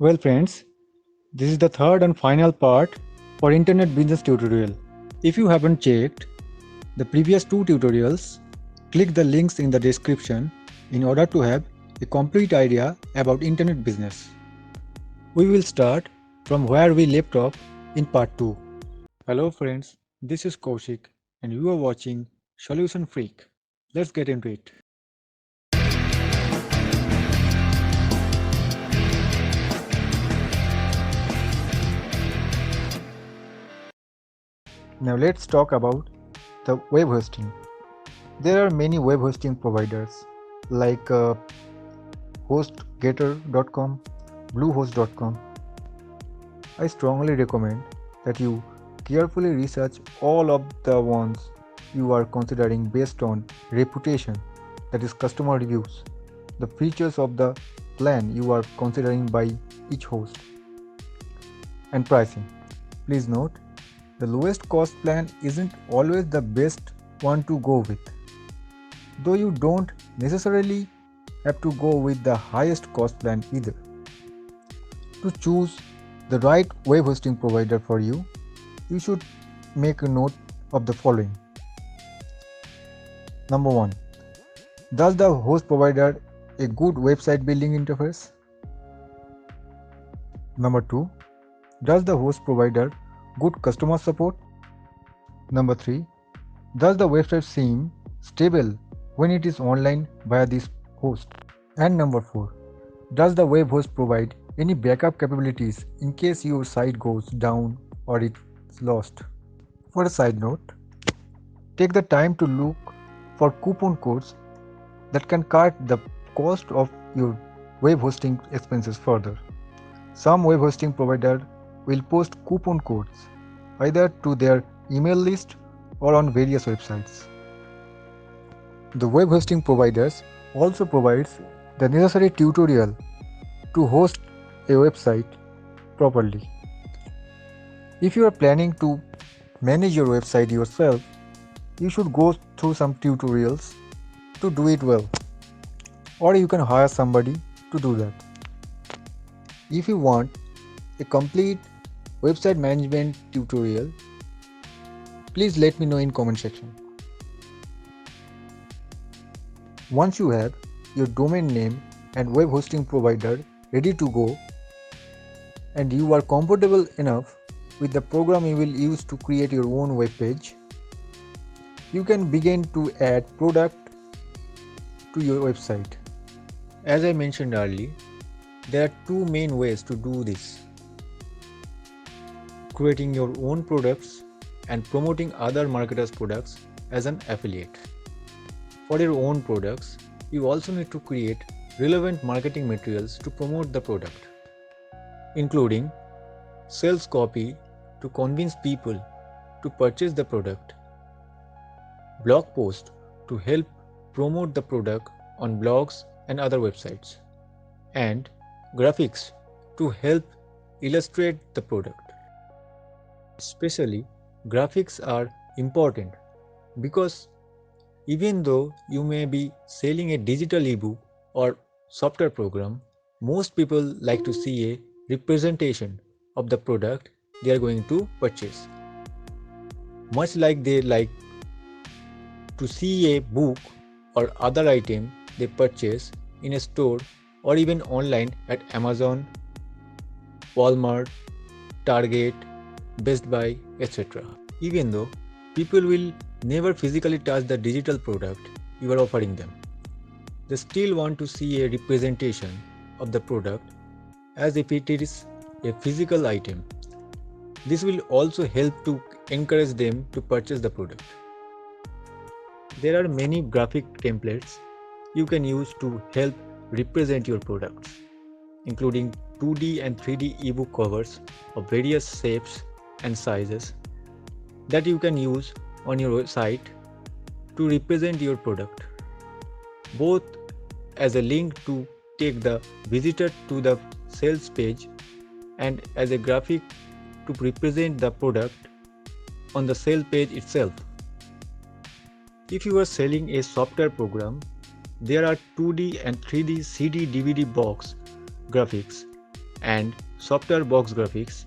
Well friends, this is the third and final part for internet business tutorial. If you haven't checked the previous two tutorials, click the links in the description in order to have a complete idea about internet business. We will start from where we left off in part 2. Hello friends, this is Kaushik and you are watching Solution Freak. Let's get into it. Now let's talk about the web hosting. There are many web hosting providers like HostGator.com, Bluehost.com. I strongly recommend that you carefully research all of the ones you are considering based on reputation, that is customer reviews, the features of the plan you are considering by each host, and pricing. Please note, the lowest cost plan isn't always the best one to go with, though you don't necessarily have to go with the highest cost plan either. To choose the right web hosting provider for you, you should make a note of the following. Number 1. Does the host provider a good website building interface? Number 2. Does the host provider good customer support? Number 3. Does the website seem stable when it is online via this host? And number 4. Does the web host provide any backup capabilities in case your site goes down or it's lost? For a side note, take the time to look for coupon codes that can cut the cost of your web hosting expenses further. Some web hosting providers will post coupon codes either to their email list or on various websites. The web hosting providers also provides the necessary tutorial to host a website properly. If you are planning to manage your website yourself, you should go through some tutorials to do it well, or you can hire somebody to do that. If you want a complete website management tutorial, please let me know in comment section. Once you have your domain name and web hosting provider ready to go, and you are comfortable enough with the program you will use to create your own web page, you can begin to add product to your website. As I mentioned earlier, there are two main ways to do this: creating your own products and promoting other marketers' products as an affiliate. For your own products, you also need to create relevant marketing materials to promote the product, including sales copy to convince people to purchase the product, blog post to help promote the product on blogs and other websites, and graphics to help illustrate the product. Especially, graphics are important because even though you may be selling a digital ebook or software program, most people like to see a representation of the product they are going to purchase. Much like they like to see a book or other item they purchase in a store or even online at Amazon, Walmart, Target, Best Buy, etc. Even though people will never physically touch the digital product you are offering them, they still want to see a representation of the product as if it is a physical item. This will also help to encourage them to purchase the product. There are many graphic templates you can use to help represent your products, including 2D and 3D ebook covers of various shapes and sizes that you can use on your website to represent your product, both as a link to take the visitor to the sales page and as a graphic to represent the product on the sale page itself. If you are selling a software program, there are 2D and 3D CD DVD box graphics and software box graphics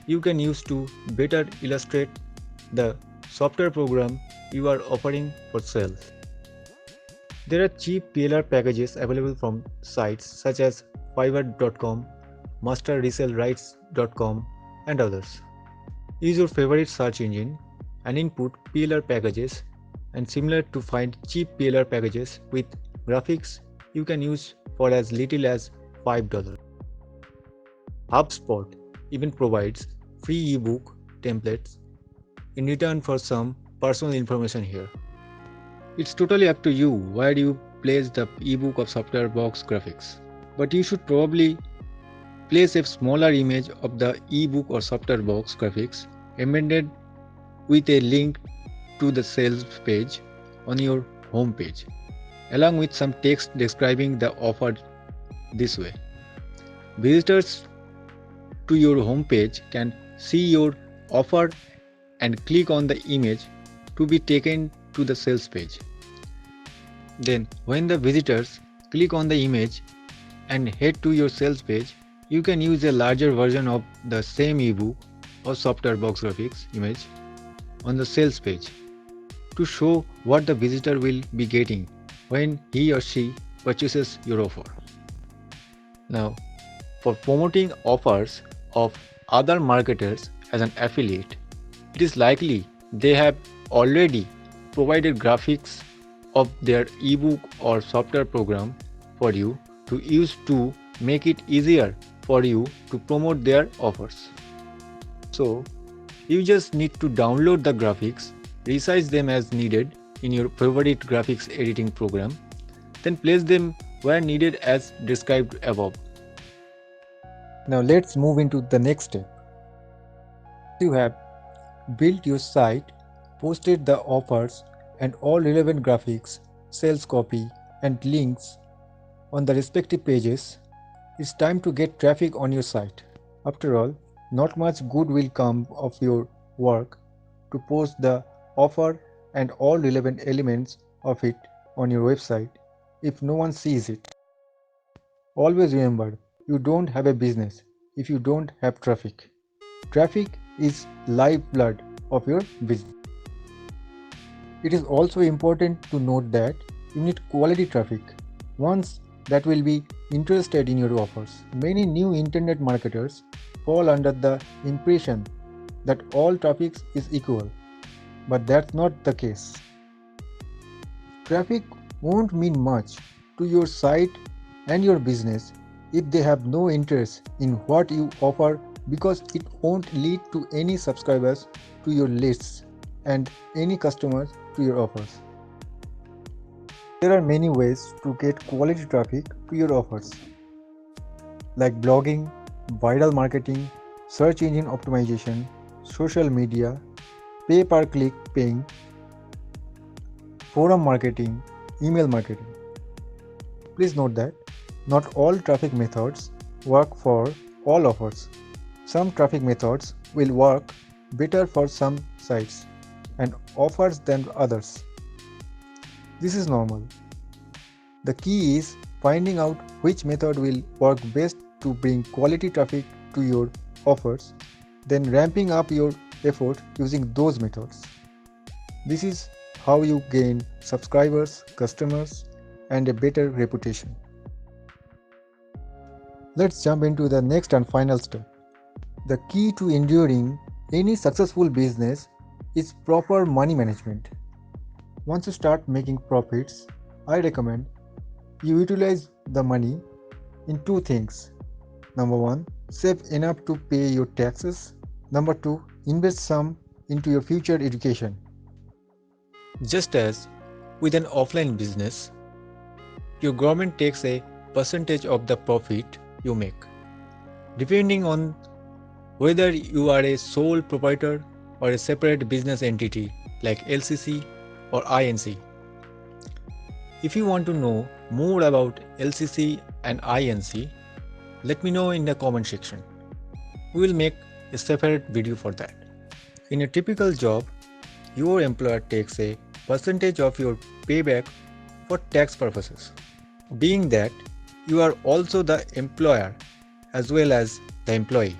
you can use to better illustrate the software program you are offering for sale. There are cheap PLR packages available from sites such as Fiverr.com, MasterResellRights.com, and others. Use your favorite search engine and input PLR packages, and similar to find cheap PLR packages with graphics you can use for as little as $5. HubSpot even provides free ebook templates in return for some personal information here. It's totally up to you where you place the ebook of software box graphics, but you should probably place a smaller image of the ebook or software box graphics embedded with a link to the sales page on your home page, along with some text describing the offer. This way, visitors to your home page can see your offer and click on the image to be taken to the sales page. Then, when the visitors click on the image and head to your sales page, you can use a larger version of the same ebook or software box graphics image on the sales page to show what the visitor will be getting when he or she purchases your offer. Now, for promoting offers of other marketers as an affiliate, it is likely they have already provided graphics of their ebook or software program for you to use to make it easier for you to promote their offers. So, you just need to download the graphics, resize them as needed in your favorite graphics editing program, then place them where needed as described above. Now let's move into the next step. You have built your site, posted the offers and all relevant graphics, sales copy and links on the respective pages. It's time to get traffic on your site. After all, not much good will come of your work to post the offer and all relevant elements of it on your website if no one sees it. Always remember, you don't have a business if you don't have traffic. Traffic is lifeblood of your business. It is also important to note that you need quality traffic, ones that will be interested in your offers. Many new internet marketers fall under the impression that all traffic is equal, but that's not the case. Traffic won't mean much to your site and your business if they have no interest in what you offer, because it won't lead to any subscribers to your lists and any customers to your offers. There are many ways to get quality traffic to your offers, like blogging, viral marketing, search engine optimization, social media, pay-per-click paying, forum marketing, email marketing. Please note that not all traffic methods work for all offers. Some traffic methods will work better for some sites and offers than others. This is normal. The key is finding out which method will work best to bring quality traffic to your offers, then ramping up your effort using those methods. This is how you gain subscribers, customers, and a better reputation. Let's jump into the next and final step. The key to enduring any successful business is proper money management. Once you start making profits, I recommend you utilize the money in two things. Number one, save enough to pay your taxes. Number two, invest some into your future education. Just as with an offline business, your government takes a percentage of the profit you make, depending on whether you are a sole proprietor or a separate business entity like LCC or INC. If you want to know more about LCC and INC, let me know in the comment section. We will make a separate video for that. In a typical job, your employer takes a percentage of your payback for tax purposes. Being that you are also the employer, as well as the employee.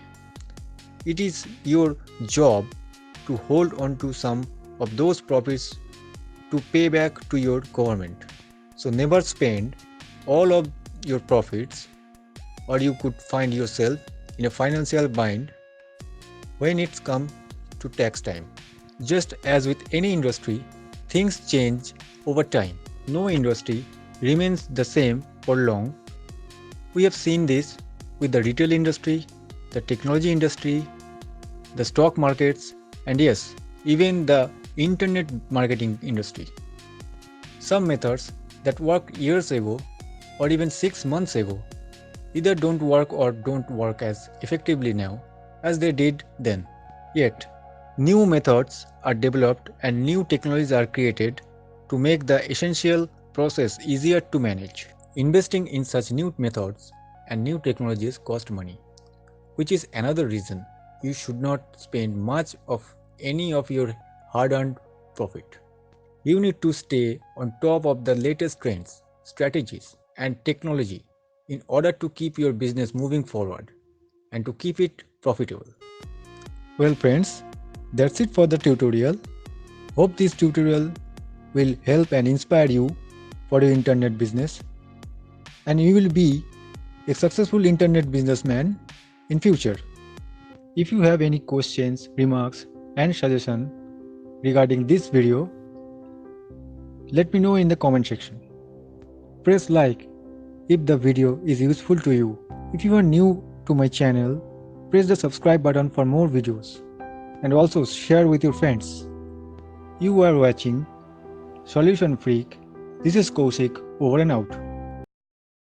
It is your job to hold on to some of those profits to pay back to your government. So never spend all of your profits, or you could find yourself in a financial bind when it's come to tax time. Just as with any industry, things change over time. No industry remains the same for long. We have seen this with the retail industry, the technology industry, the stock markets, and yes, even the internet marketing industry. Some methods that worked years ago or even 6 months ago either don't work or don't work as effectively now as they did then. Yet, new methods are developed and new technologies are created to make the essential process easier to manage. Investing in such new methods and new technologies cost money, which is another reason you should not spend much of any of your hard-earned profit. You need to stay on top of the latest trends, strategies, and technology in order to keep your business moving forward and to keep it profitable. Well friends, that's it for the tutorial. Hope this tutorial will help and inspire you for your internet business, and you will be a successful internet businessman in future. If you have any questions, remarks and suggestions regarding this video, let me know in the comment section. Press like if the video is useful to you. If you are new to my channel, press the subscribe button for more videos and also share with your friends. You are watching Solution Freak. This is Kaushik, over and out.